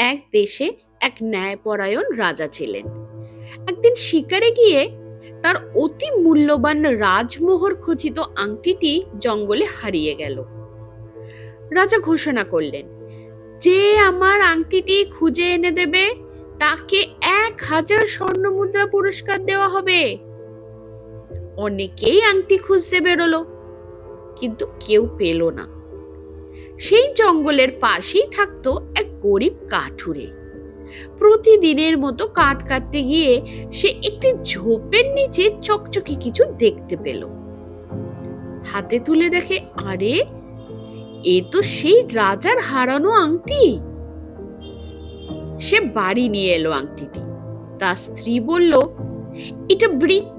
এক দেশে এক ন্যায়পরায়ণ রাজা ছিলেন। একদিন শিকারে গিয়ে তার অতি মূল্যবান রাজমোহর খচিত আংটিটি জঙ্গলে হারিয়ে গেল। রাজা ঘোষণা করলেন, যে আমার আংটিটি খুঁজে এনে দেবে তাকে 1000 স্বর্ণমুদ্রা পুরস্কার দেওয়া হবে। অনেকেই আংটি খুঁজতে বেরোলো, কিন্তু কেউ পেল না। সেই জঙ্গলের পাশেই থাকতো এক গরিব কাঠুরে। প্রতিদিনের মতো কাঠ কাটতে গিয়ে সে একটি ঝোপের নিচে চকচকে কিছু দেখতে পেল। হাতে তুলে দেখে, আরে এ তো সেই রাজার হারানো আংটি। সে বাড়ি নিয়ে এলো আংটিটি। তার স্ত্রী বলল, এটা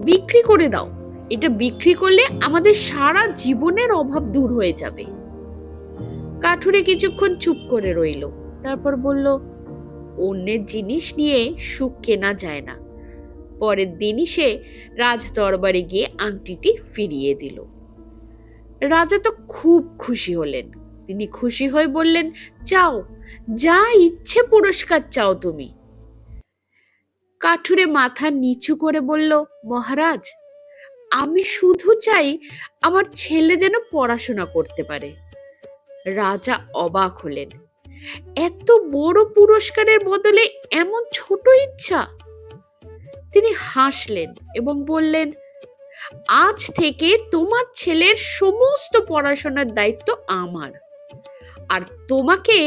বিক্রি করে দাও, এটা বিক্রি করলে আমাদের সারা জীবনের অভাব দূর হয়ে যাবে। কাঠুরে কিছুক্ষণ চুপ করে রইল, তারপর বলল, অন্যের জিনিস নিয়ে সুখ কেনা যায় না। পরের দিনই সে রাজ দরবারে গিয়ে আংটিটি ফিরিয়ে দিল। রাজা তো খুব খুশি হলেন। তিনি খুশি হয়ে বললেন, চাও, যা ইচ্ছে পুরস্কার চাও তুমি। কাঠুরে মাথা নিচু করে বলল, মহারাজ, আমি শুধু চাই আমার ছেলে যেন পড়াশোনা করতে পারে। রাজা অবাক হলেন, এত বড় পুরস্কারের বদলে এমন ছোট ইচ্ছা। তিনি হাসলেন এবং বললেন, আজ থেকে তোমার ছেলের সমস্ত পড়াশোনার দায়িত্ব আমার, আর তোমাকে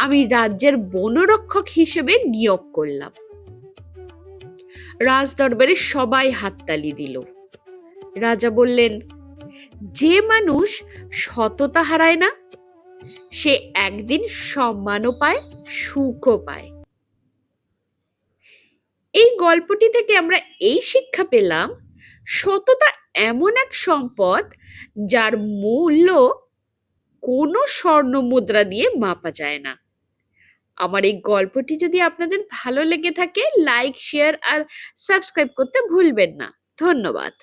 আমি রাজ্যের বনরক্ষক হিসেবে নিয়োগ করলাম। রাজ দরবারে সবাই হাততালি দিল। রাজা বললেন, যে মানুষ সততা হারায় না, সে একদিন সম্মানও পায়, সুখও পায়। এই গল্পটি থেকে আমরা এই শিক্ষা পেলাম, সততা এমন এক সম্পদ যার মূল্য কোনো স্বর্ণ মুদ্রা দিয়ে মাপা যায় না। আমার এই গল্পটি যদি আপনাদের ভালো লেগে থাকে, লাইক, শেয়ার আর সাবস্ক্রাইব করতে ভুলবেন না। ধন্যবাদ।